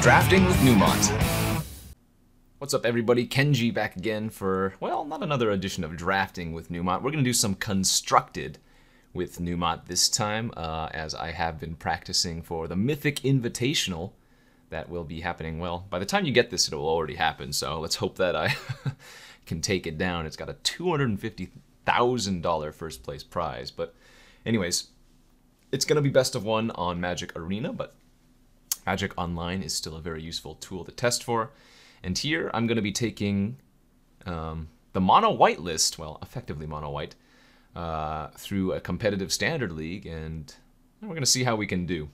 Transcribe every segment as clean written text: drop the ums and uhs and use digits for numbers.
Drafting with Numot. What's up, everybody? Kenji back again for, well, not another edition of Drafting with Numot. We're going to do some Constructed with Numot this time, as I have been practicing for the Mythic Invitational that will be happening. Well, by the time you get this, it will already happen, so let's hope that I can take it down. It's got a $250,000 first place prize, but anyways, it's going to be best of one on Magic Arena, but Magic Online is still a very useful tool to test for. And here I'm going to be taking the mono white list, well, effectively mono white, through a competitive standard league, and we're going to see how we can do.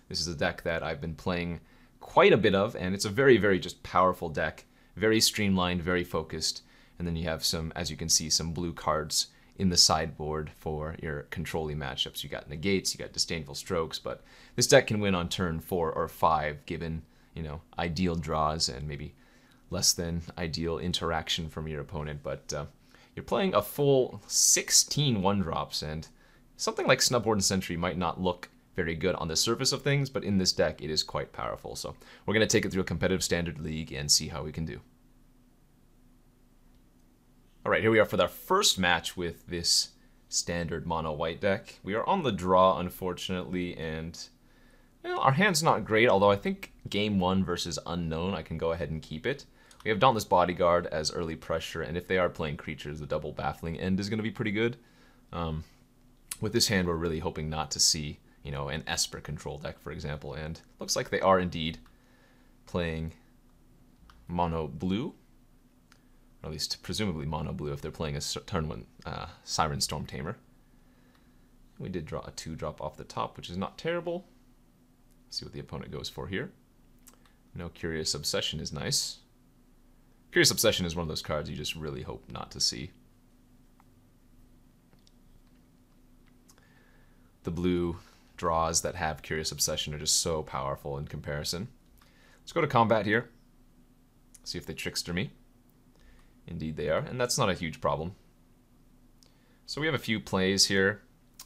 This is a deck that I've been playing quite a bit of, and it's a very, very just powerful deck. Very streamlined, very focused, and then you have some, as you can see, some blue cards in the sideboard for your controlling matchups. You got negates, you got disdainful strokes, but this deck can win on turn 4 or 5 given, you know, ideal draws and maybe less than ideal interaction from your opponent. But you're playing a full 16 1-drops, and something like Snubboard and Sentry might not look very good on the surface of things, but in this deck it is quite powerful. So we're going to take it through a competitive standard league and see how we can do. Alright, here we are for our first match with this standard mono white deck. We are on the draw, unfortunately, and well, our hand's not great, although I think game 1 versus Unknown I can go ahead and keep it. We have Dauntless Bodyguard as early pressure, and if they are playing creatures, the double Baffling End is going to be pretty good. With this hand, we're really hoping not to see, you know, an Esper control deck, for example, and looks like they are indeed playing mono blue. Or at least presumably mono blue if they're playing a turn 1 Siren Storm Tamer. We did draw a 2-drop off the top, which is not terrible. Let's see what the opponent goes for here. No Curious Obsession is nice. Curious Obsession is one of those cards you just really hope not to see. The blue draws that have Curious Obsession are just so powerful in comparison. Let's go to combat here. See if they trickster me. Indeed they are, and that's not a huge problem. So we have a few plays here.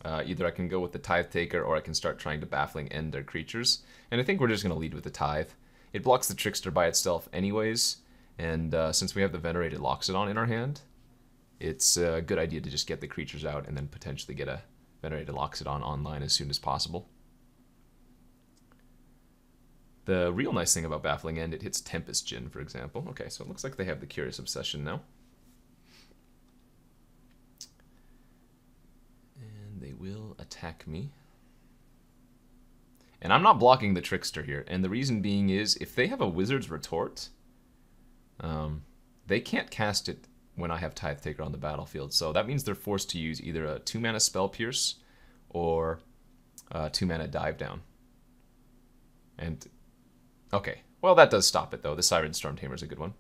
Either I can go with the Tithe Taker, or I can start trying to Baffling End their creatures. And I think we're just going to lead with the Tithe. It blocks the Trickster by itself anyways, and since we have the Venerated Loxodon in our hand, it's a good idea to just get the creatures out and then potentially get a Venerated Loxodon online as soon as possible. The real nice thing about Baffling End, it hits Tempest Djinn, for example. Okay, so it looks like they have the Curious Obsession now. And they will attack me. And I'm not blocking the Trickster here, and the reason being is, if they have a Wizard's Retort, they can't cast it when I have Tithe Taker on the battlefield, so that means they're forced to use either a 2-mana Spell Pierce or a 2-mana Dive Down. And okay, well that does stop it though. The Siren Storm Tamer is a good one.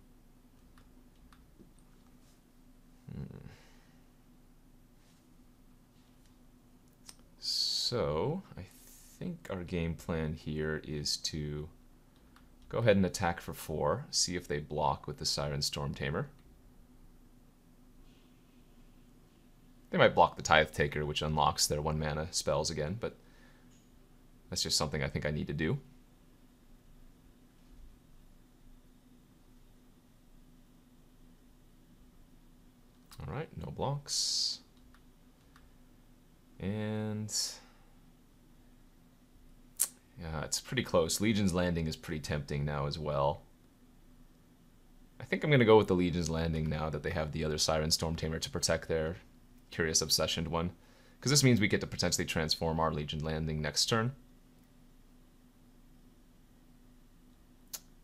So, I think our game plan here is to go ahead and attack for 4, see if they block with the Siren Storm Tamer. They might block the Tithe Taker, which unlocks their 1-mana spells again, but that's just something I think I need to do. Alright, no blocks. And yeah, it's pretty close. Legion's Landing is pretty tempting now as well. I think I'm going to go with the Legion's Landing now that they have the other Siren Storm Tamer to protect their Curious Obsessioned one. Because this means we get to potentially transform our Legion Landing next turn.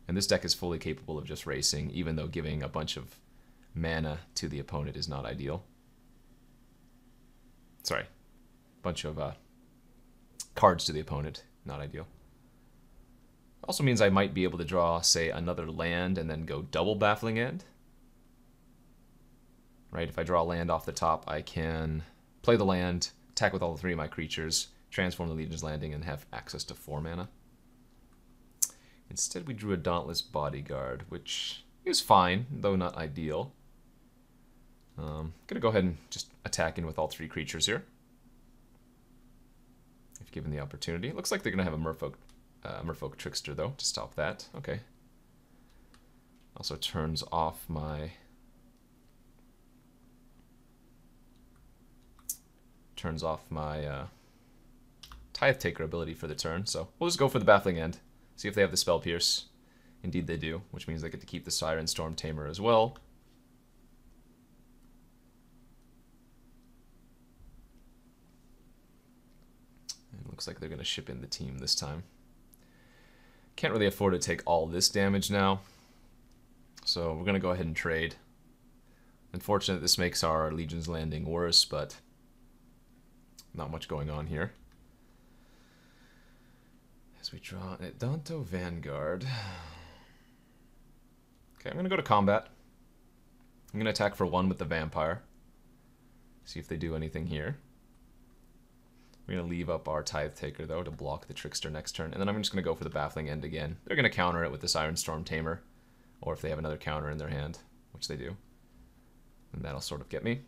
And this deck is fully capable of just racing, even though giving a bunch of mana to the opponent is not ideal. Sorry, bunch of cards to the opponent, not ideal. Also means I might be able to draw, say, another land and then go double Baffling End. Right, if I draw a land off the top, I can play the land, attack with all 3 of my creatures, transform the Legion's Landing, and have access to 4 mana. Instead, we drew a Dauntless Bodyguard, which is fine, though not ideal. I'm going to go ahead and just attack in with all 3 creatures here, if given the opportunity. It looks like they're going to have a Merfolk Merfolk Trickster, though, to stop that. Okay. Also turns off my... Tithe Taker ability for the turn, so we'll just go for the Baffling End. See if they have the Spell Pierce. Indeed they do, which means they get to keep the Siren Storm Tamer as well. It looks like they're going to ship in the team this time. Can't really afford to take all this damage now, so we're going to go ahead and trade. Unfortunately, this makes our Legion's Landing worse, but not much going on here. As we draw an Edanto Vanguard. Okay, I'm going to go to combat. I'm going to attack for 1 with the Vampire. See if they do anything here. We're going to leave up our Tithe Taker, though, to block the Trickster next turn. And then I'm just going to go for the Baffling End again. They're going to counter it with the Siren Storm Tamer. Or if they have another counter in their hand, which they do. And that'll sort of get me.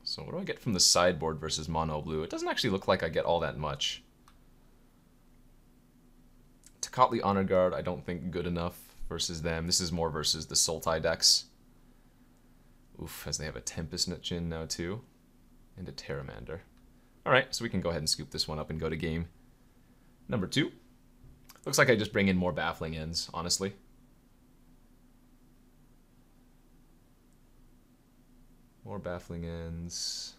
So what do I get from the sideboard versus mono blue? It doesn't actually look like I get all that much. Tocatli Honor Guard, I don't think good enough versus them. This is more versus the Sultai decks. Oof, as they have a Tempest Nutchin now too. And a Terramander. Alright, so we can go ahead and scoop this one up and go to game number 2. Looks like I just bring in more Baffling Ends, honestly. More Baffling Ends.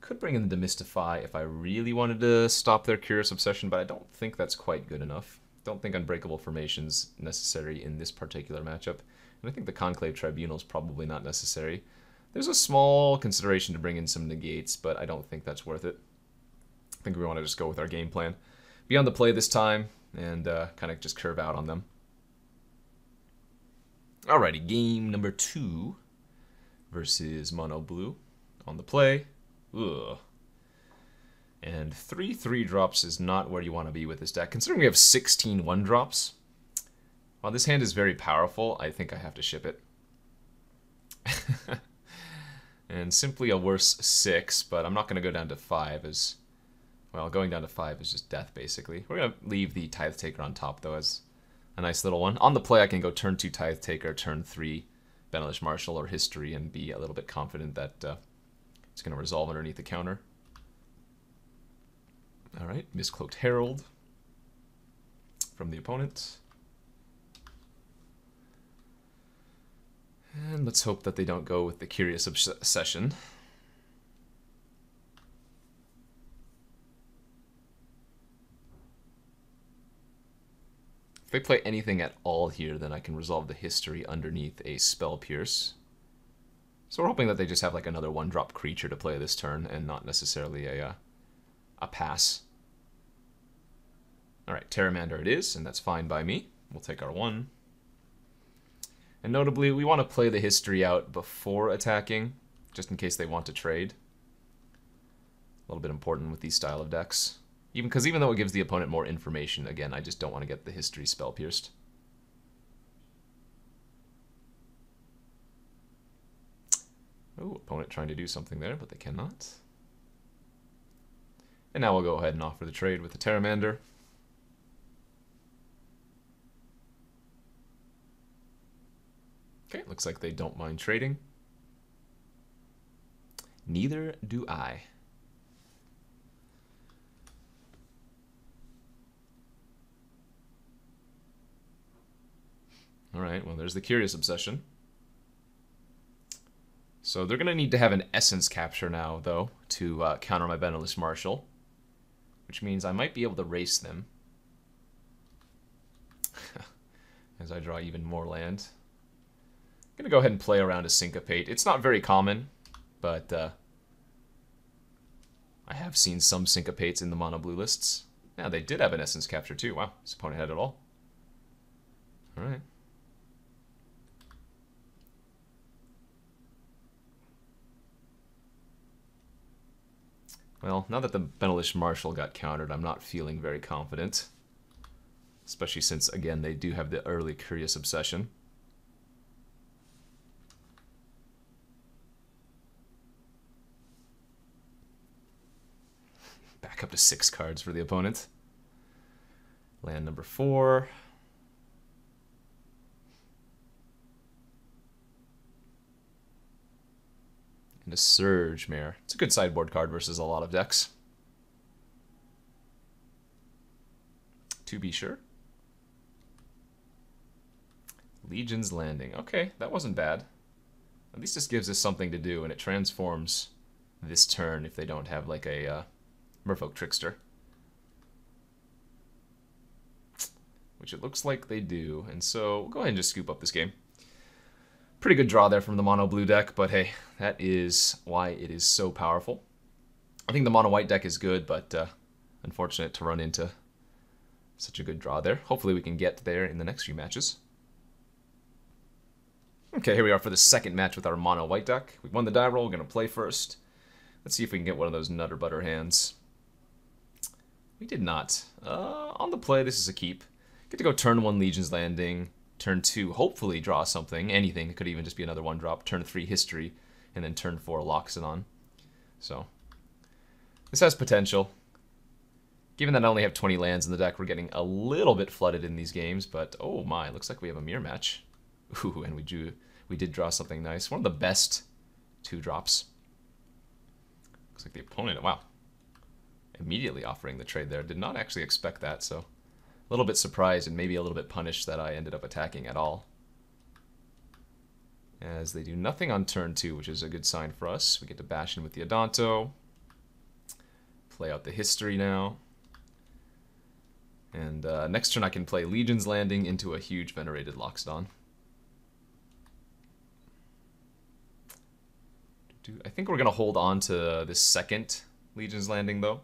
Could bring in the Demystify if I really wanted to stop their Curious Obsession, but I don't think that's quite good enough. Don't think Unbreakable Formation's necessary in this particular matchup. And I think the Conclave Tribunal's probably not necessary. There's a small consideration to bring in some negates, but I don't think that's worth it. I think we want to just go with our game plan. Be on the play this time, and kind of just curve out on them. Alrighty, game number 2 versus Mono Blue on the play. Ugh. And 3 3-drops is not where you want to be with this deck. Considering we have 16 1-drops, while this hand is very powerful, I think I have to ship it. And simply a worse 6, but I'm not going to go down to 5 as... Well, going down to 5 is just death, basically. We're going to leave the Tithe Taker on top, though, as a nice little one. On the play, I can go turn 2 Tithe Taker, turn 3 Benelish Marshal or History, and be a little bit confident that it's going to resolve underneath the counter. Alright, Miscloaked Herald from the opponent. And let's hope that they don't go with the Curious Obsession. If they play anything at all here, then I can resolve the History underneath a Spell Pierce. So we're hoping that they just have like another 1-drop creature to play this turn, and not necessarily a pass. Alright, Terramander it is, and that's fine by me. We'll take our 1. And notably, we want to play the History out before attacking, just in case they want to trade. A little bit important with these style of decks. Because even though it gives the opponent more information, again, I just don't want to get the History spell pierced. Oh, opponent trying to do something there, but they cannot. And now we'll go ahead and offer the trade with the Terramander. Okay, looks like they don't mind trading. Neither do I. Alright, well there's the Curious Obsession. So they're going to need to have an Essence Capture now, though, to counter my Benelish Marshal. Which means I might be able to race them. As I draw even more land. I'm going to go ahead and play around a Syncopate. It's not very common, but I have seen some Syncopates in the mono-blue lists. Yeah, they did have an Essence Capture too. Wow, this opponent had it all. Alright. Well, now that the Benelish Marshal got countered, I'm not feeling very confident. especially since, again, they do have the early Curious Obsession. Back up to 6 cards for the opponent. Land number 4. And a Surge Mare. It's a good sideboard card versus a lot of decks, to be sure. Legion's Landing. Okay, that wasn't bad. At least this gives us something to do, and it transforms this turn if they don't have like a Merfolk Trickster. Which it looks like they do, and so we'll go ahead and just scoop up this game. Pretty good draw there from the mono blue deck, but hey, that is why it is so powerful. I think the mono white deck is good, but unfortunate to run into such a good draw there. Hopefully we can get there in the next few matches. Okay, here we are for the second match with our mono white deck. We won the die roll, we're going to play first. Let's see if we can get one of those Nutter Butter hands. We did not. On the play, this is a keep. Get to go turn 1 Legion's Landing. Turn 2, hopefully draw something, anything. It could even just be another 1-drop. Turn 3, History, and then turn 4, Loxodon. So, this has potential. Given that I only have 20 lands in the deck, we're getting a little bit flooded in these games, but oh my, looks like we have a mirror match. Ooh, and we did draw something nice. One of the best 2-drops. Looks like the opponent, wow. Immediately offering the trade there. Did not actually expect that, so a little bit surprised and maybe a little bit punished that I ended up attacking at all. As they do nothing on turn 2, which is a good sign for us. We get to bash in with the Adanto. Play out the History now. And next turn I can play Legion's Landing into a huge Venerated Loxodon. I think we're going to hold on to this second Legion's Landing, though.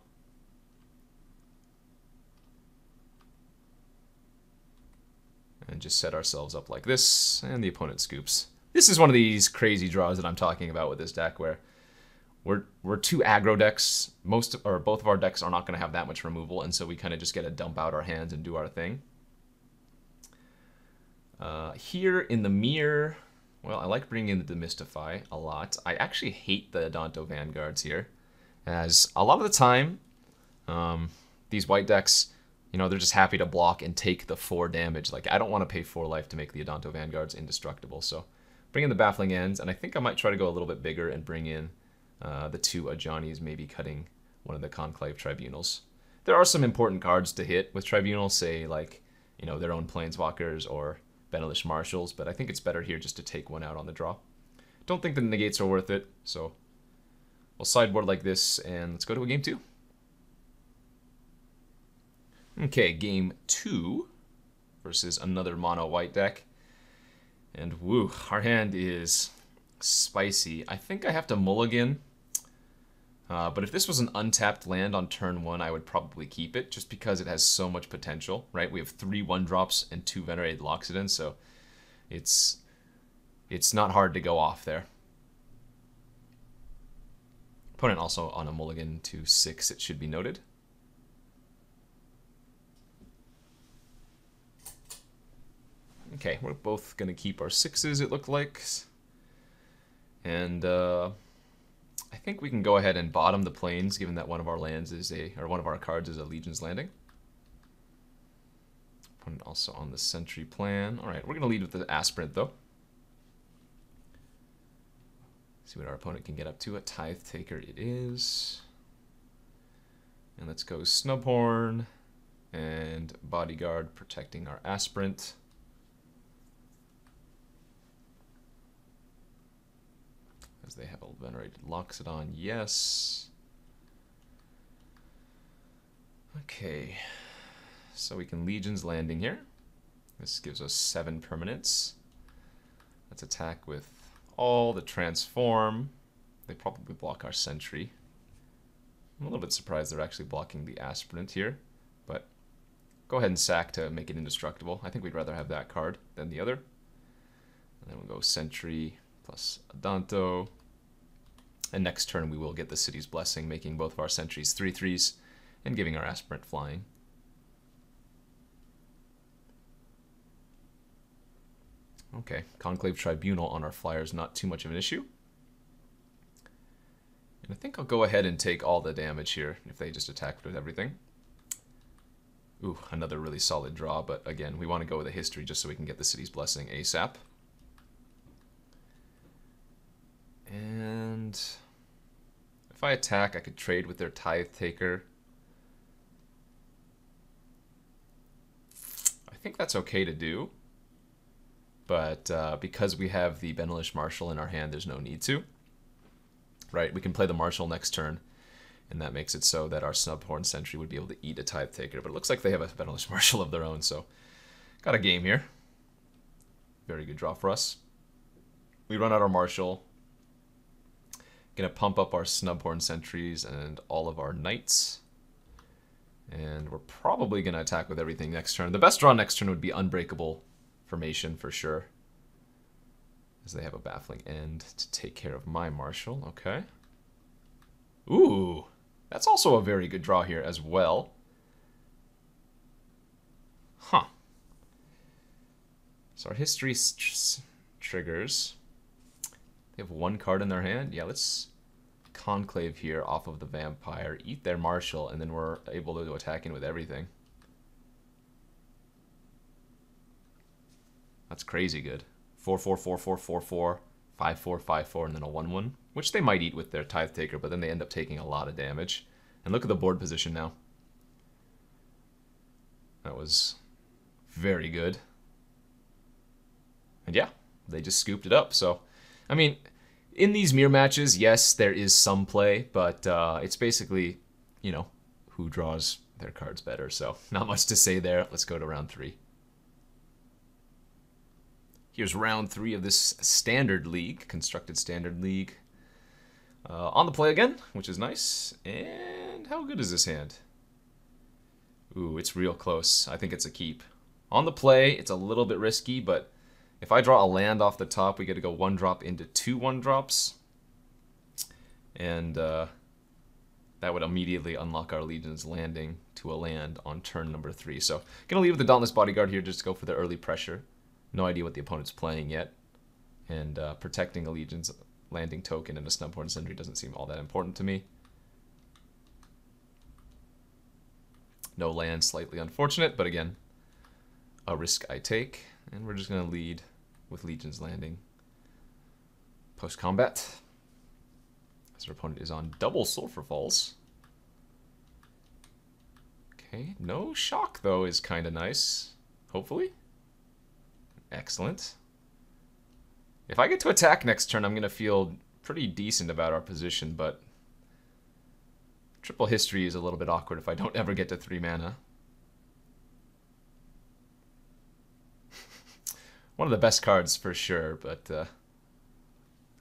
And just set ourselves up like this, and the opponent scoops. This is one of these crazy draws that I'm talking about with this deck, where we're 2 aggro decks. Both of our decks are not going to have that much removal, and so we kind of just get to dump out our hands and do our thing. Here in the mirror, well, I like bringing in the Demystify a lot. I actually hate the Adanto Vanguards here, as a lot of the time, these white decks, you know, they're just happy to block and take the 4 damage. Like, I don't want to pay 4 life to make the Adanto Vanguards indestructible. So, bring in the Baffling Ends, and I think I might try to go a little bit bigger and bring in the 2 Ajani's, maybe cutting one of the Conclave Tribunals. There are some important cards to hit with Tribunals, say, like, you know, their own Planeswalkers or Benalish Marshals, but I think it's better here just to take one out on the draw. Don't think the negates are worth it, so we'll sideboard like this, and let's go to a game 2. Okay, game 2 versus another mono white deck. And woo, our hand is spicy. I think I have to mulligan. But if this was an untapped land on turn 1, I would probably keep it, just because it has so much potential, right? We have 3 1-drops and 2 Venerated Loxodons, so it's not hard to go off there. Opponent also on a mulligan to 6, it should be noted. Okay, we're both going to keep our 6s, it looked like. And I think we can go ahead and bottom the plains, given that one of our lands is one of our cards is a Legion's Landing. Opponent also on the Sentry plan. Alright, we're going to lead with the Aspirant, though. See what our opponent can get up to. A Tithe Taker it is. And let's go Snubhorn and Bodyguard protecting our Aspirant. As they have a Venerated Loxodon, yes. Okay, so we can Legion's Landing here. This gives us 7 permanents. Let's attack with all the Transform. They probably block our Sentry. I'm a little bit surprised they're actually blocking the Aspirant here, but go ahead and sack to make it indestructible. I think we'd rather have that card than the other. And then we'll go Sentry plus Adanto. And next turn we will get the City's Blessing, making both of our Sentries 3/3s and giving our Aspirant flying. Okay, Conclave Tribunal on our flyer is not too much of an issue. And I think I'll go ahead and take all the damage here if they just attack with everything. Ooh, another really solid draw, but again, we want to go with a history just so we can get the city's blessing ASAP. And if I attack, I could trade with their Tithe Taker. I think that's okay to do, but because we have the Benelish Marshal in our hand, there's no need to. Right, we can play the Marshal next turn, and that makes it so that our Snubhorn Sentry would be able to eat a Tithe Taker, but it looks like they have a Benelish Marshal of their own, so got a game here. Very good draw for us. We run out our Marshal. Gonna pump up our Snubhorn Sentries and all of our Knights. And we're probably gonna attack with everything next turn. The best draw next turn would be Unbreakable Formation for sure, as they have a Baffling End to take care of my Marshal. Okay. Ooh, that's also a very good draw here as well. Huh. So our history triggers. They have one card in their hand. Yeah, let's Conclave here off of the Vampire, eat their Marshal, and then we're able to attack in with everything. That's crazy good. 4/4/4/4/4/4, 5/4/5/4, and then a 1/1, which they might eat with their Tithe Taker, but then they end up taking a lot of damage. And look at the board position now. That was very good. And yeah, they just scooped it up. So, I mean, in these mirror matches, yes, there is some play, but it's basically, you know, who draws their cards better. So, not much to say there. Let's go to round 3. Here's round 3 of this Standard League, Constructed Standard League. On the play again, which is nice. And how good is this hand? Ooh, it's real close. I think it's a keep. On the play, it's a little bit risky, but if I draw a land off the top, we get to go 1-drop into 2 1-drops. And that would immediately unlock our Legion's Landing to a land on turn number 3. So, gonna leave with the Dauntless Bodyguard here just to go for the early pressure. No idea what the opponent's playing yet. And protecting a Legion's Landing token and a Snubhorn Sentry doesn't seem all that important to me. No land, slightly unfortunate, but again, a risk I take. And we're just going to lead with Legion's Landing post-combat. As our opponent is on double Sulphur Falls. Okay, no shock though is kind of nice, hopefully. Excellent. If I get to attack next turn, I'm going to feel pretty decent about our position, but triple history is a little bit awkward if I don't ever get to 3 mana. One of the best cards for sure, but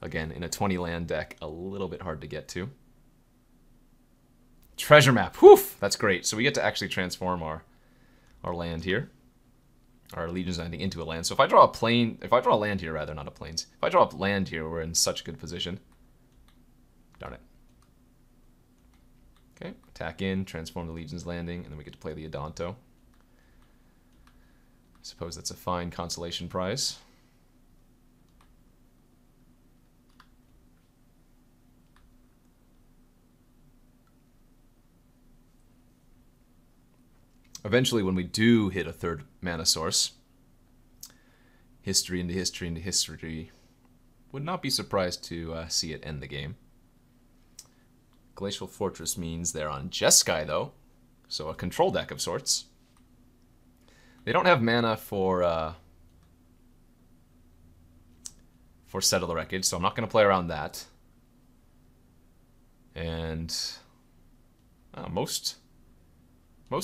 again, in a 20 land deck, a little bit hard to get to. Treasure map, whew, that's great. So we get to actually transform our land here. Our Legion's Landing into a land. So if I draw a land here rather, not a plains. If I draw a land here, we're in such good position. Darn it. Okay, attack in, transform the Legion's Landing, and then we get to play the Adanto. I suppose that's a fine consolation prize. Eventually, when we do hit a 3rd mana source, history into history into history, would not be surprised to see it end the game. Glacial Fortress means they're on Jeskai, though, so a control deck of sorts. They don't have mana for Settle the Wreckage, so I'm not going to play around that. And most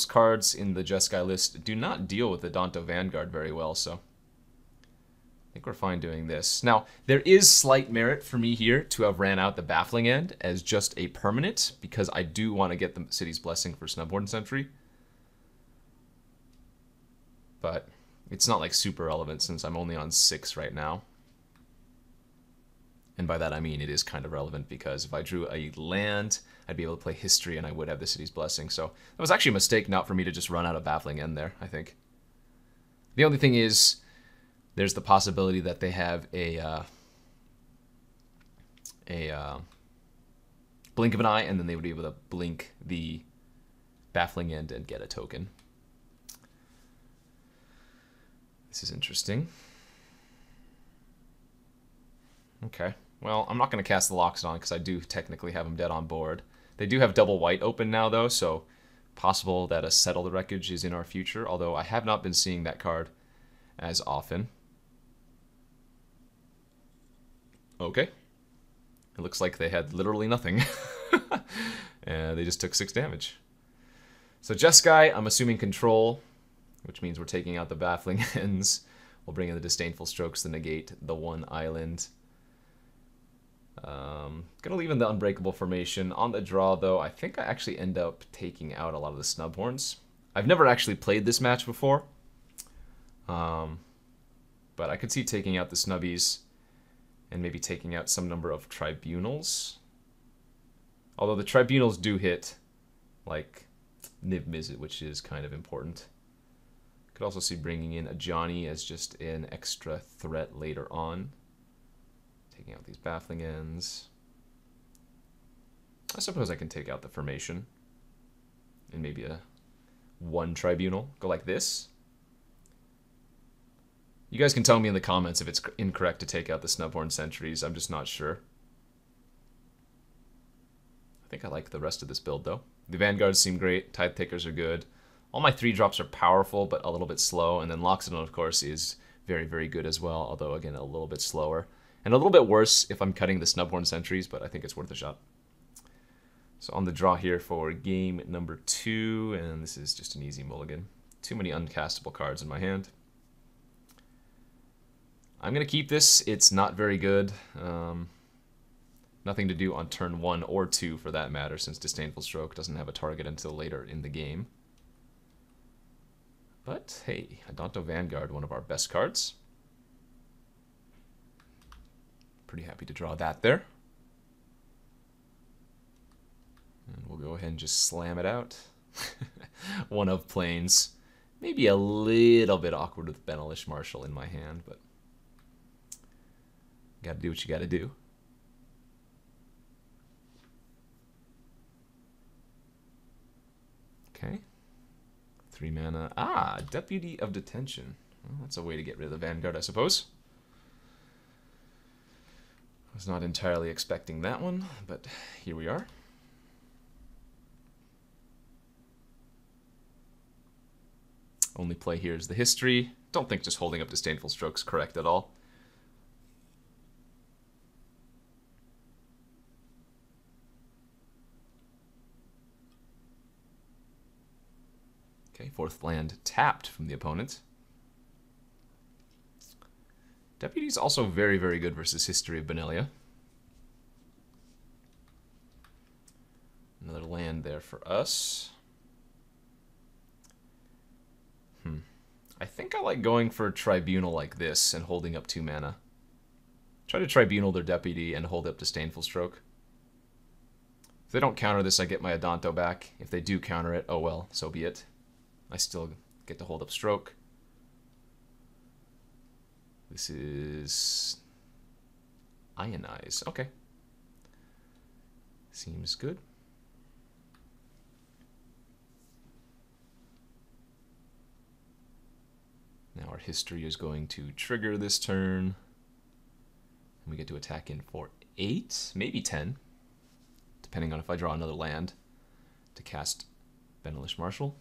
cards in the Jeskai list do not deal with the Danto Vanguard very well, so I think we're fine doing this. Now, there is slight merit for me here to have ran out the Baffling End as just a permanent, because I do want to get the City's Blessing for Snubhorn Sentry. But it's not like super relevant since I'm only on 6 right now. And by that I mean it is kind of relevant because if I drew a land, I'd be able to play history and I would have the City's Blessing. So that was actually a mistake not for me to just run out of Baffling End there, I think. The only thing is, there's the possibility that they have a blink of an eye, and then they would be able to blink the baffling end and get a token. This is interesting. Okay, well, I'm not going to cast the Loxodon because I do technically have them dead on board. They do have double white open now, though, so possible that a Settle the Wreckage is in our future, although I have not been seeing that card as often. Okay. It looks like they had literally nothing. And they just took 6 damage. So Jeskai, I'm assuming control, which means we're taking out the baffling ends. We'll bring in the Disdainful Strokes to negate the 1 island. Gonna leave in the Unbreakable Formation. On the draw, though, I think I actually end up taking out a lot of the Snubhorns. I've never actually played this match before. But I could see taking out the Snubbies and maybe taking out some number of Tribunals. Although the Tribunals do hit, like, Niv Mizzet, which is kind of important. Could also see bringing in a Johnny as just an extra threat later on. Taking out these baffling ends. I suppose I can take out the formation. And maybe a 1 Tribunal. Go like this. You guys can tell me in the comments if it's incorrect to take out the Snubhorn Sentries. I'm just not sure. I think I like the rest of this build, though. The Vanguards seem great. Tithe Takers are good. All my 3-drops are powerful, but a little bit slow. And then Loxodon, of course, is very, very good as well, although, again, a little bit slower. And a little bit worse if I'm cutting the Snubhorn Sentries, but I think it's worth a shot. So on the draw here for game number 2, and this is just an easy mulligan. Too many uncastable cards in my hand. I'm going to keep this. It's not very good. Nothing to do on turn 1 or 2 for that matter, since Disdainful Stroke doesn't have a target until later in the game. But hey, Adanto Vanguard, one of our best cards. Pretty happy to draw that there. And we'll go ahead and just slam it out. One of Plains. Maybe a little bit awkward with Benelish Marshal in my hand, but gotta do what you gotta do. Okay. 3 mana. Ah, Deputy of Detention. Well, that's a way to get rid of the Vanguard, I suppose. I was not entirely expecting that one, but here we are. Only play here is the history. Don't think just holding up Disdainful Stroke's correct at all. Okay, 4th land tapped from the opponent. Deputy's also very, very good versus History of Benelia. Another land there for us. I think I like going for a Tribunal like this and holding up 2 mana. Try to Tribunal their Deputy and hold up Disdainful Stroke. If they don't counter this, I get my Adanto back. If they do counter it, oh well, so be it. I still get to hold up Stroke. This is Ionize. Okay. Seems good. Now our history is going to trigger this turn. And we get to attack in for 8, maybe 10, depending on if I draw another land to cast Benelish Marshal.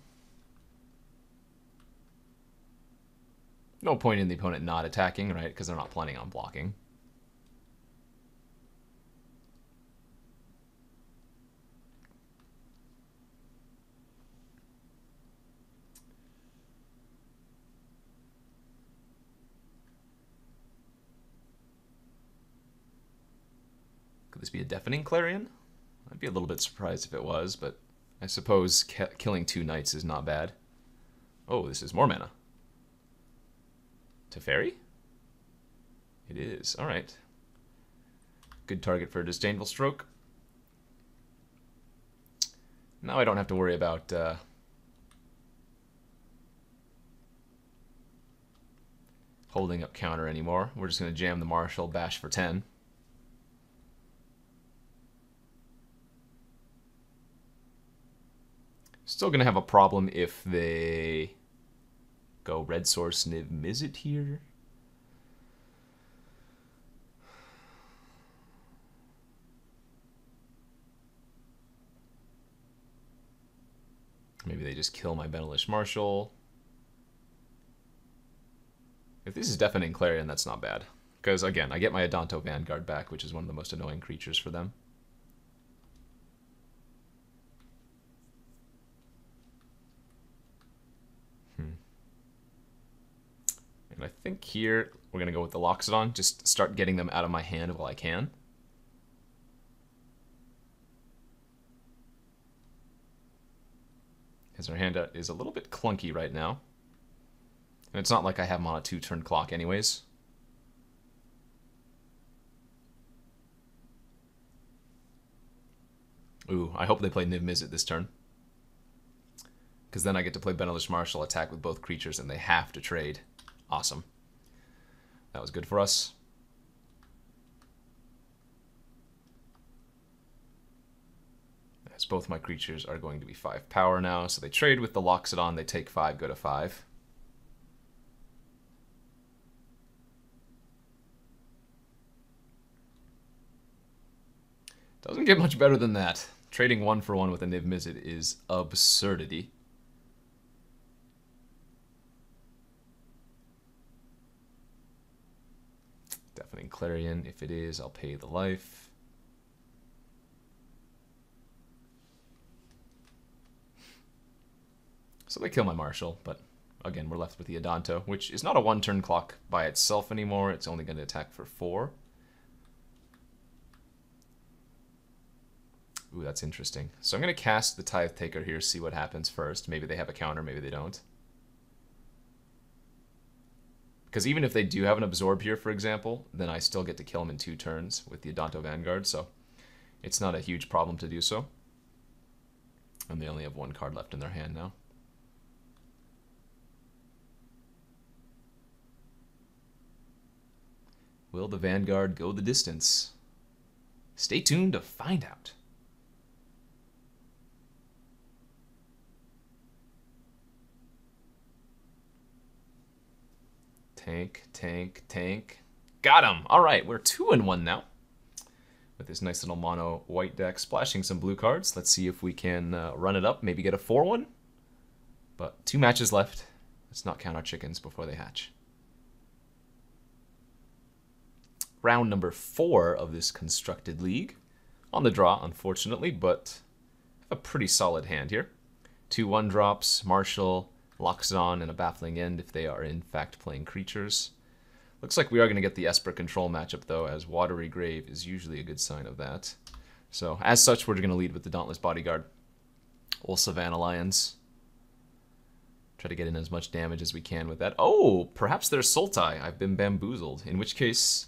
No point in the opponent not attacking, right? Because they're not planning on blocking. Could this be a Deafening Clarion? I'd be a little bit surprised if it was, but I suppose killing 2 knights is not bad. Oh, this is more mana. Teferi? It is. All right. Good target for a Disdainful Stroke. Now I don't have to worry about holding up counter anymore. We're just going to jam the Marshal, bash for 10. Still going to have a problem if they go Red Source Niv Mizzet here. Maybe they just kill my Benelish Marshal. If this is Deafening Clarion, that's not bad. Because, again, I get my Adanto Vanguard back, which is one of the most annoying creatures for them. And I think here we're going to go with the Loxodon. Just start getting them out of my hand while I can. Because our hand is a little bit clunky right now. And it's not like I have them on a 2-turn clock anyways. Ooh, I hope they play Niv Mizzet this turn. Because then I get to play Benelish Marshal, attack with both creatures, and they have to trade. Awesome. That was good for us. As both my creatures are going to be 5 power now, so they trade with the Loxodon, they take 5, go to 5. Doesn't get much better than that. Trading 1 for 1 with a Niv Mizzet is absurdity. Deafening Clarion, if it is, I'll pay the life. So they kill my Marshal, but again, we're left with the Adanto, which is not a 1-turn clock by itself anymore. It's only going to attack for 4. Ooh, that's interesting. So I'm going to cast the Tithe Taker here, see what happens first. Maybe they have a counter, maybe they don't. Because even if they do have an Absorb here, for example, then I still get to kill them in 2 turns with the Adanto Vanguard, so it's not a huge problem to do so. And they only have 1 card left in their hand now. Will the Vanguard go the distance? Stay tuned to find out. Tank, tank, tank. Got him! Alright, we're 2-1 now. With this nice little mono white deck, splashing some blue cards. Let's see if we can run it up, maybe get a 4-1. But 2 matches left. Let's not count our chickens before they hatch. Round number 4 of this constructed league. On the draw, unfortunately, but have a pretty solid hand here. 2 1-drops, Marshal, Loxodon, and a Baffling End if they are in fact playing creatures. Looks like we are going to get the Esper control matchup though, as Watery Grave is usually a good sign of that. So as such, we're going to lead with the Dauntless Bodyguard. Old Savannah Lions. Try to get in as much damage as we can with that. Oh, perhaps there's Sultai. I've been bamboozled. In which case,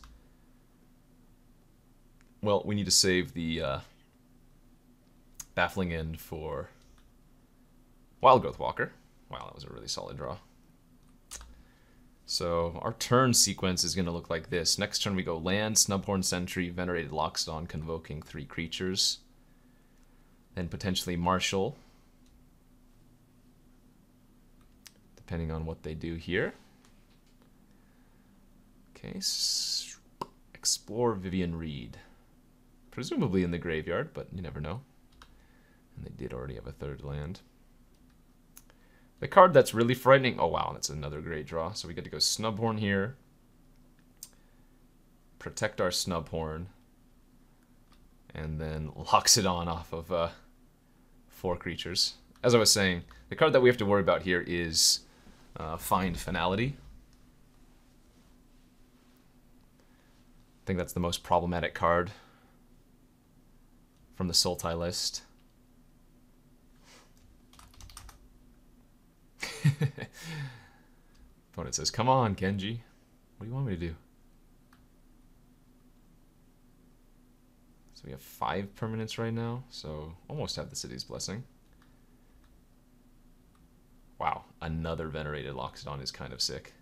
well, we need to save the Baffling End for Wildgrowth Walker. Wow, that was a really solid draw. So our turn sequence is going to look like this. Next turn we go Land, Snubhorn Sentry, Venerated Loxodon, convoking 3 creatures. Then potentially Marshal, depending on what they do here. Okay, explore Vivian Reed. Presumably in the graveyard, but you never know. And they did already have a 3rd land. The card that's really frightening... Oh, wow, that's another great draw. So we get to go Snubhorn here. Protect our Snubhorn. And then Loxodon off of 4 creatures. As I was saying, the card that we have to worry about here is Find Finality. I think that's the most problematic card from the Sultai list. Opponent says, come on, Genji. What do you want me to do? So we have 5 permanents right now, so almost have the City's Blessing. Wow, another Venerated Loxodon is kind of sick.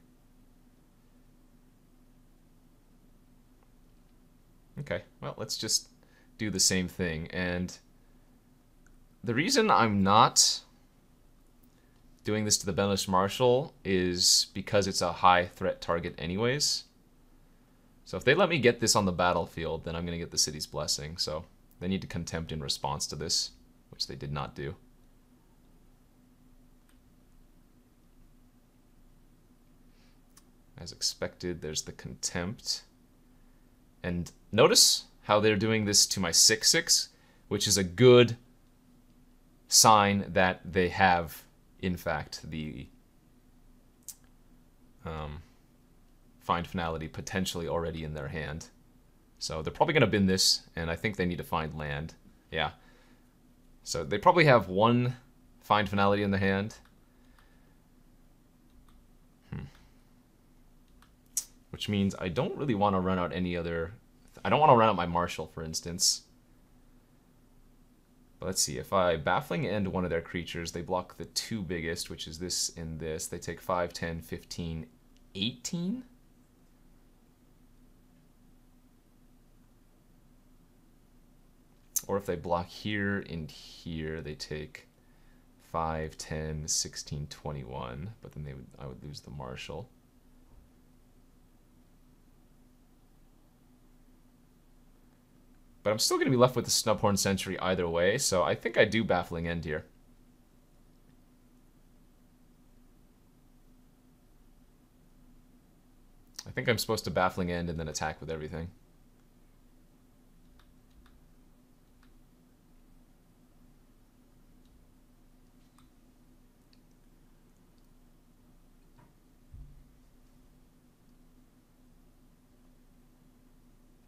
Okay, well, let's just do the same thing. And the reason I'm not doing this to the Banished Marshal is because it's a high threat target anyways. So if they let me get this on the battlefield, then I'm going to get the City's Blessing. So they need to contempt in response to this, which they did not do. As expected, there's the contempt. And notice how they're doing this to my 6/6, which is a good sign that they have, in fact, the Find Finality potentially already in their hand. So they're probably going to bin this, and I think they need to find land. Yeah. So they probably have one Find Finality in the hand. Which means I don't really want to run out any other... I don't want to run out my Marshal, for instance. But let's see. If I Baffling End one of their creatures, they block the two biggest, which is this and this. They take 5, 10, 15, 18? Or if they block here and here, they take 5, 10, 16, 21. But then I would lose the Marshal. But I'm still going to be left with the Snubhorn Sentry either way, so I think I do Baffling End here. I think I'm supposed to Baffling End and then attack with everything.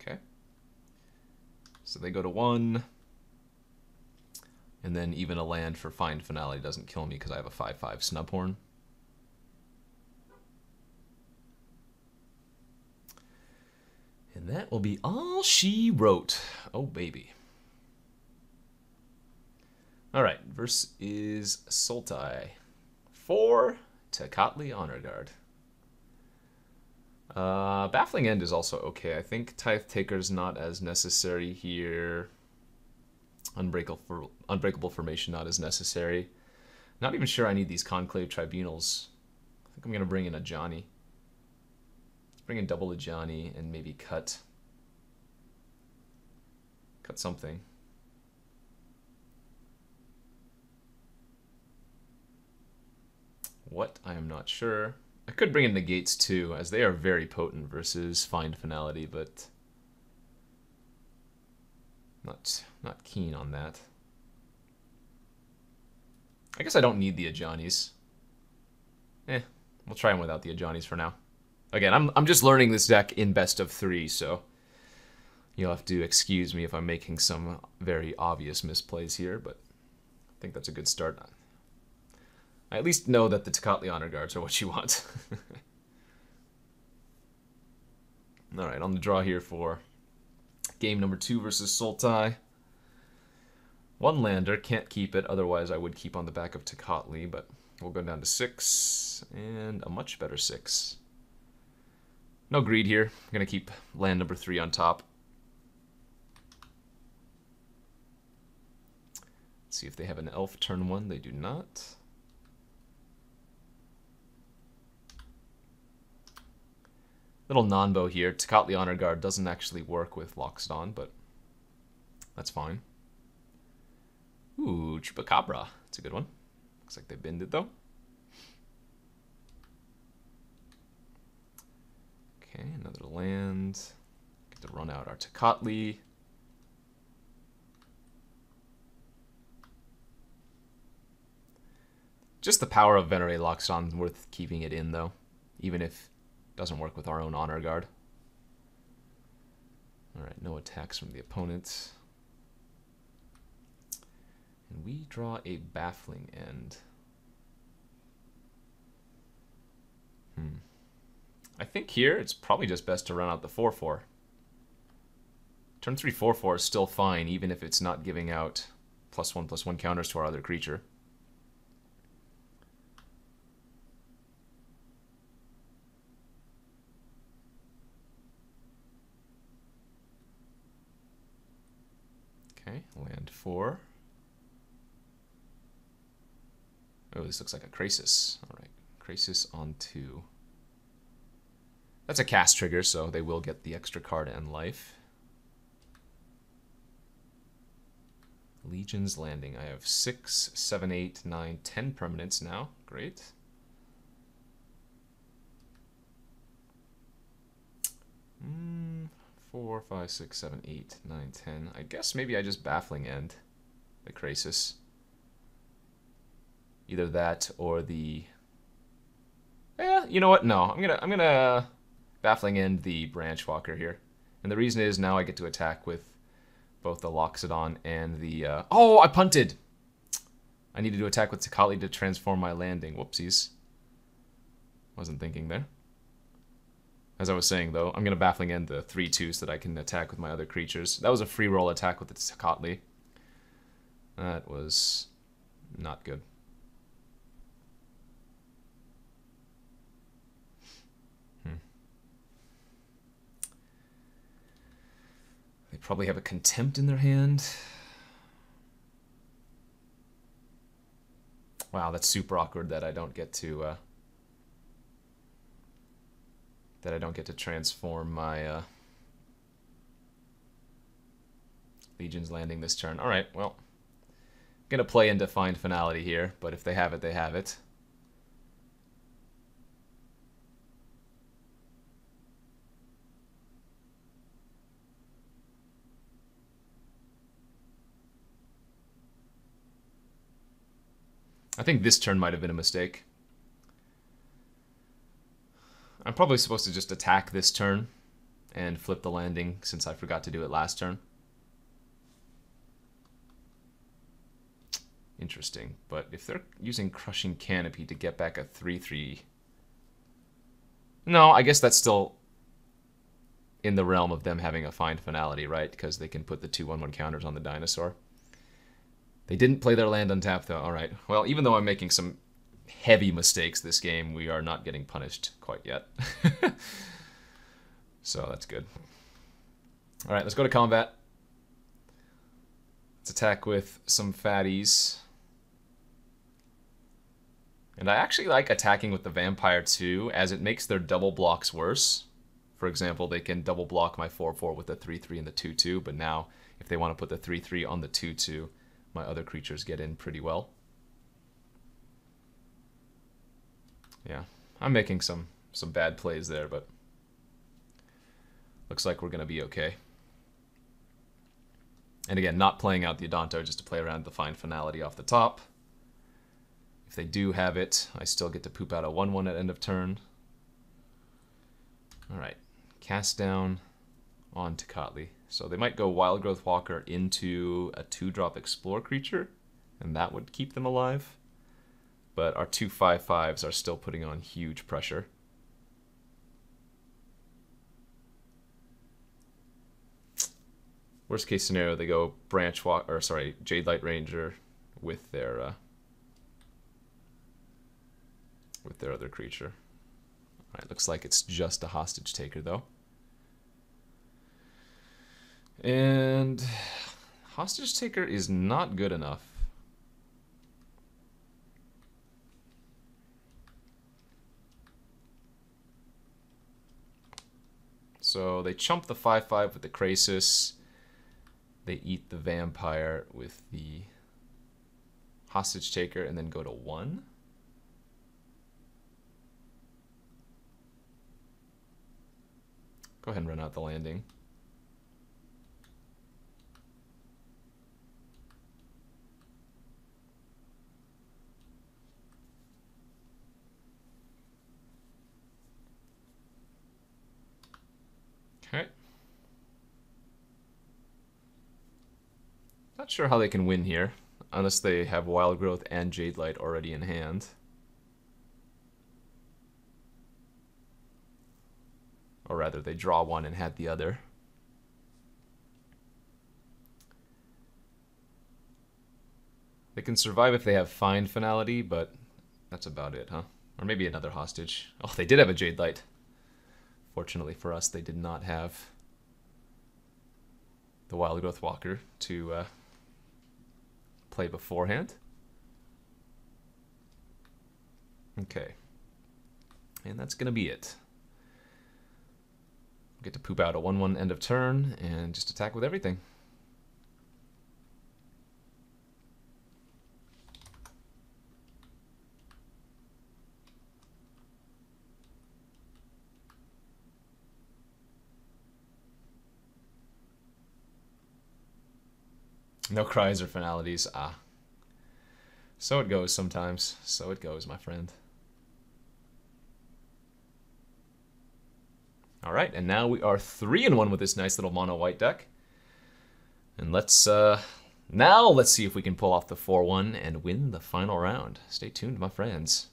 Okay. So they go to 1. And then even a land for Find Finality doesn't kill me because I have a 5/5 Snubhorn. And that will be all she wrote. Oh, baby. Alright, verse is Sultai. 4 Tecatli Honor Guard. Baffling End is also okay. I think Tithe Taker's not as necessary here. Unbreakable Formation not as necessary. Not even sure I need these Conclave Tribunals. I think I'm going to bring in a Johnny. Let's bring in double a Johnny and maybe cut something. What? I am not sure. I could bring in Negates too, as they are very potent versus Find Finality, but not keen on that. I guess I don't need the Ajani's. We'll try them without the Ajani's for now. Again, I'm just learning this deck in best of 3, so you'll have to excuse me if I'm making some very obvious misplays here, but I think that's a good start. I at least know that the Tecatli Honor Guards are what you want. Alright, on the draw here for game number 2 versus Sultai. 1 lander, can't keep it, otherwise I would keep on the back of Tecatli, but we'll go down to 6, and a much better 6. No greed here. I'm going to keep land number 3 on top. Let's see if they have an elf turn 1. They do not. Little non-bow here. Tecatli Honor Guard doesn't actually work with Loxodon, but that's fine. Ooh, Chupacabra. That's a good one. Looks like they binned it, though. Okay, another land. Get to run out our Tecatli. Just the power of Venerate Loxodon worth keeping it in, though, even if it doesn't work with our own Honor Guard. Alright, no attacks from the opponent. And we draw a Baffling End. I think here it's probably just best to run out the 4/4. Turn 3 4/4 is still fine, even if it's not giving out +1/+1 counters to our other creature. Land 4. Oh, this looks like a Krasis. All right, Krasis on 2. That's a cast trigger, so they will get the extra card and life. Legion's Landing. I have 6, 7, 8, 9, 10 permanents now. Great. Mm, 4, 5, 6, 7, 8, 9, 10. I guess maybe I just Baffling End the Krasis. Either that or the... Yeah, you know what? No, I'm gonna Baffling End the Branch Walker here. And the reason is now I get to attack with both the Loxodon and the... Oh, I punted! I needed to attack with Tecatli to transform my landing. Whoopsies. Wasn't thinking there. As I was saying, though, I'm going to Baffling End the 3/2 so that I can attack with my other creatures. That was a free roll attack with the Tecatli. That was not good. They probably have a Contempt in their hand. Wow, that's super awkward that I don't get to transform my Legion's Landing this turn. All right, well, I'm gonna play into Find Finality here, but if they have it, they have it. I think this turn might have been a mistake. I'm probably supposed to just attack this turn and flip the landing since I forgot to do it last turn. Interesting, but if they're using Crushing Canopy to get back a 3/3... No, I guess that's still in the realm of them having a Find Finality, right? Because they can put the 2/1/1 counters on the dinosaur. They didn't play their land untapped, though. All right. Well, even though I'm making some heavy mistakes this game, we are not getting punished quite yet. So that's good. All right, let's go to combat. Let's attack with some fatties. And I actually like attacking with the Vampire too, as it makes their double blocks worse. For example, they can double block my 4/4 with the 3/3 and the 2/2, but now if they want to put the 3/3 on the 2/2, my other creatures get in pretty well. Yeah, I'm making some bad plays there, but looks like we're going to be okay. And again, not playing out the Odonto just to play around the Find Finality off the top. If they do have it, I still get to poop out a 1/1 at end of turn. All right, cast down on Tecatli. So they might go Wild Growth Walker into a 2-drop Explore creature, and that would keep them alive. But our 2 5/5s are still putting on huge pressure. Worst case scenario, they go Jade Light Ranger with their other creature. All right, looks like it's just a Hostage Taker though. And Hostage Taker is not good enough. So they chump the 5/5 with the Krasis. They eat the Vampire with the Hostage Taker and then go to 1. Go ahead and run out the landing. Okay. Not sure how they can win here, unless they have Wild Growth and Jade Light already in hand. Or rather, they draw one and had the other. They can survive if they have Find Finality, but that's about it, huh? Or maybe another Hostage. Oh, they did have a Jade Light. Fortunately for us, they did not have the Wild Growth Walker to play beforehand. Okay. And that's going to be it. Get to poop out a 1/1 end of turn and just attack with everything. No cries or finalities. Ah. So it goes sometimes. So it goes, my friend. Alright, and now we are 3-1 with this nice little mono white deck. And let's now let's see if we can pull off the 4-1 and win the final round. Stay tuned, my friends.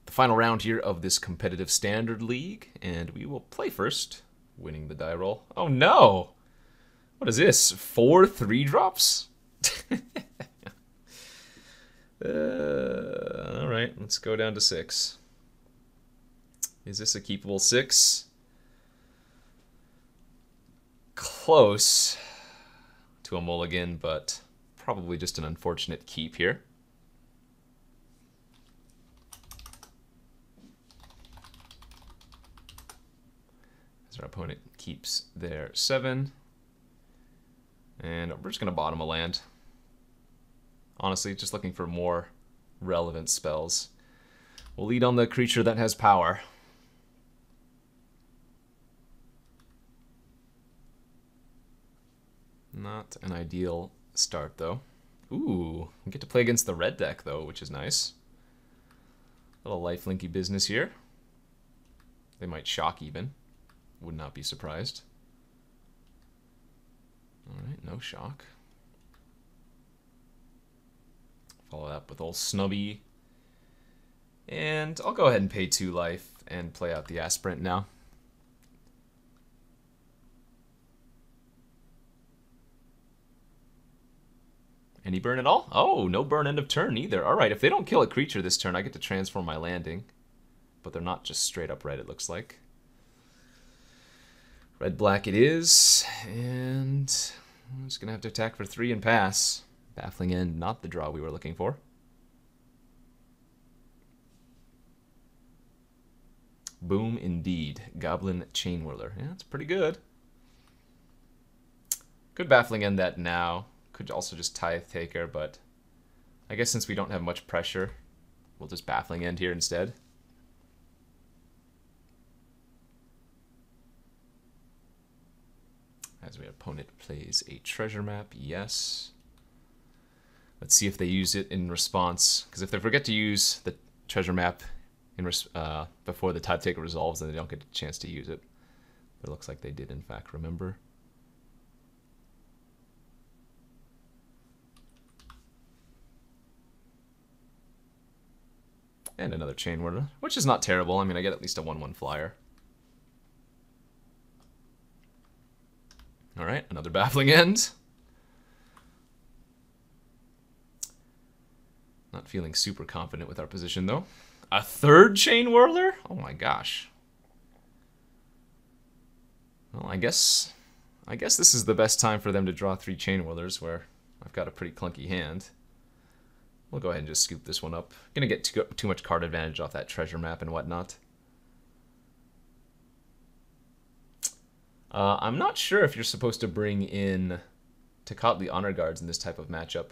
The final round here of this competitive standard league, and we will play first, winning the die roll. Oh no! What is this? 4 3-drops? Alright, let's go down to 6. Is this a keepable 6? Close to a mulligan, but probably just an unfortunate keep here. As our opponent keeps their 7. And we're just going to bottom a land. Honestly, just looking for more relevant spells. We'll lead on the creature that has power. Not an ideal start, though. Ooh, we get to play against the red deck, though, which is nice. Little lifelinky business here. They might shock even. Would not be surprised. Alright, no shock. Follow that up with old Snubby. And I'll go ahead and pay 2 life and play out the Aspirant now. Any burn at all? Oh, no burn end of turn either. Alright, if they don't kill a creature this turn, I get to transform my landing. But they're not just straight up red, it looks like. Red-black it is, and I'm just going to have to attack for 3 and pass. Baffling End, not the draw we were looking for. Boom, indeed. Goblin Chain Whirler. Yeah, that's pretty good. Could Baffling End that now. Could also just Tithe Taker, but I guess since we don't have much pressure, we'll just Baffling End here instead. As my opponent plays a treasure map, yes. Let's see if they use it in response, because if they forget to use the treasure map in before the Tithe Taker resolves, then they don't get a chance to use it. But it looks like they did, in fact, remember. And another Chain Whirler, which is not terrible. I mean, I get at least a 1/1 flyer. Alright, another Baffling End. Not feeling super confident with our position, though. A 3rd Chain Whirler? Oh my gosh. Well, I guess this is the best time for them to draw 3 Chain Whirlers, where I've got a pretty clunky hand. We'll go ahead and just scoop this one up. Gonna get too much card advantage off that treasure map and whatnot. I'm not sure if you're supposed to bring in Tecatli Honor Guards in this type of matchup.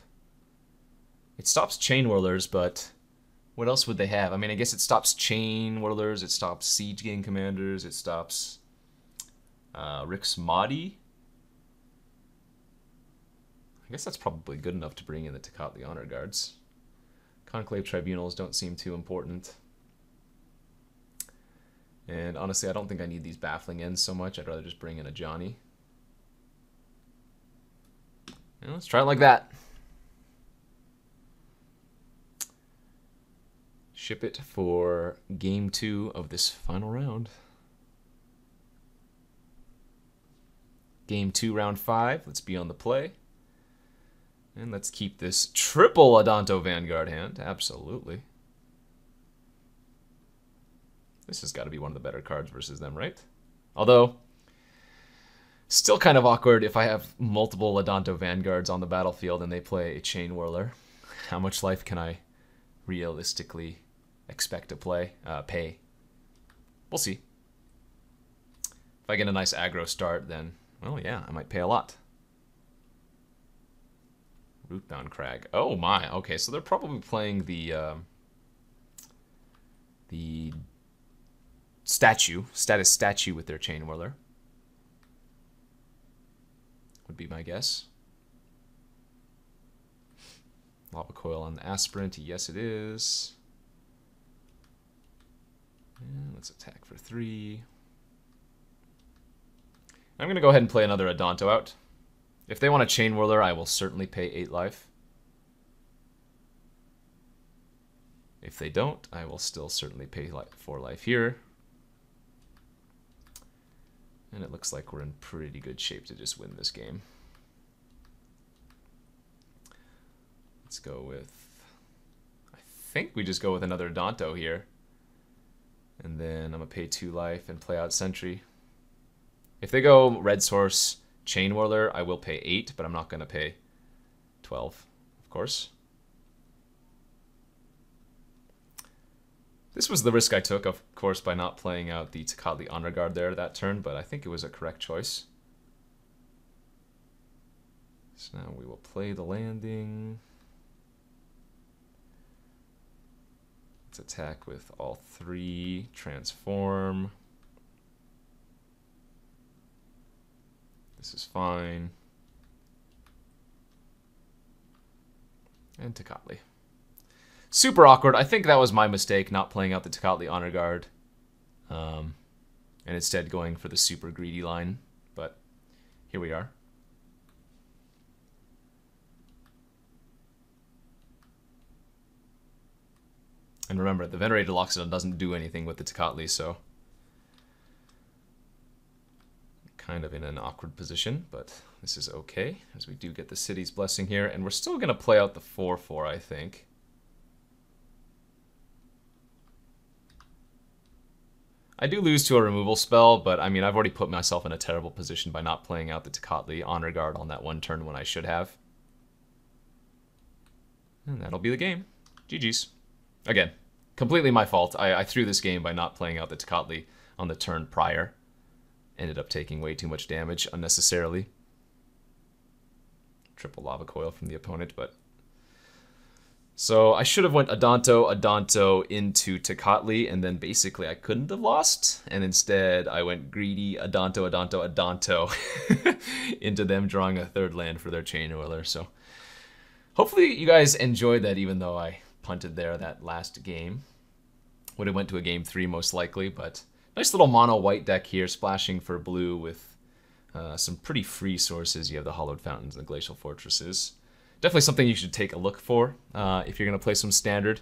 It stops Chain Whirlers, but what else would they have? I mean, I guess it stops Chain Whirlers, it stops Siege Gang Commanders, it stops Rix Mahdi. I guess that's probably good enough to bring in the Tecatli Honor Guards. Conclave Tribunals don't seem too important. And honestly, I don't think I need these Baffling Ends so much. I'd rather just bring in a Johnny. And let's try it like that. Ship it for game 2 of this final round. Game 2, round 5. Let's be on the play. And let's keep this triple Adonto Vanguard hand. Absolutely. This has got to be one of the better cards versus them, right? Although, Still kind of awkward if I have multiple Adanto Vanguards on the battlefield and they play a Chain Whirler. How much life can I realistically expect to pay? We'll see. If I get a nice aggro start, then, well, yeah, I might pay a lot. Rootbound Crag. Oh my, okay, so they're probably playing the status statue with their Chain Whirler. Would be my guess. Lava Coil on the Aspirant, yes it is. And let's attack for 3. I'm going to go ahead and play another Adanto out. If they want a Chain Whirler, I will certainly pay 8 life. If they don't, I will still certainly pay 4 life here. And it looks like we're in pretty good shape to just win this game. Let's go with... I think we just go with another Adanto here. And then I'm going to pay 2 life and play out Sentry. If they go Red Source, Chain Whirler, I will pay 8, but I'm not going to pay 12, of course. This was the risk I took, of course, by not playing out the Tecatli Honor Guard there that turn, but I think it was a correct choice. So now we will play the landing. Let's attack with all 3, transform. This is fine. And Tecatli. Super awkward. I think that was my mistake, not playing out the Tecatli Honor Guard. And instead going for the super greedy line. But here we are. And remember, the Venerated Loxodon doesn't do anything with the Tecatli, so... kind of in an awkward position, but this is okay, as we do get the City's Blessing here, and we're still going to play out the 4/4, I think. I do lose to a removal spell, but I mean, I've already put myself in a terrible position by not playing out the Tecatli Honor Guard on that one turn when I should have. And that'll be the game. GG's. Again, completely my fault. I threw this game by not playing out the Tecatli on the turn prior. Ended up taking way too much damage unnecessarily. Triple Lava Coil from the opponent, but... So I should have went Adanto into Tecatli, and then basically I couldn't have lost. And instead I went greedy Adanto into them drawing a 3rd land for their Chain Whirler. So hopefully you guys enjoyed that, even though I punted there that last game. Would have went to a game 3 most likely, but nice little mono white deck here, splashing for blue with some pretty free sources. You have the Hollowed Fountains and the Glacial Fortresses. Definitely something you should take a look for if you're going to play some Standard.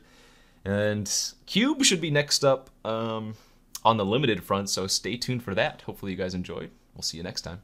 And Cube should be next up on the limited front, so stay tuned for that. Hopefully you guys enjoyed. We'll see you next time.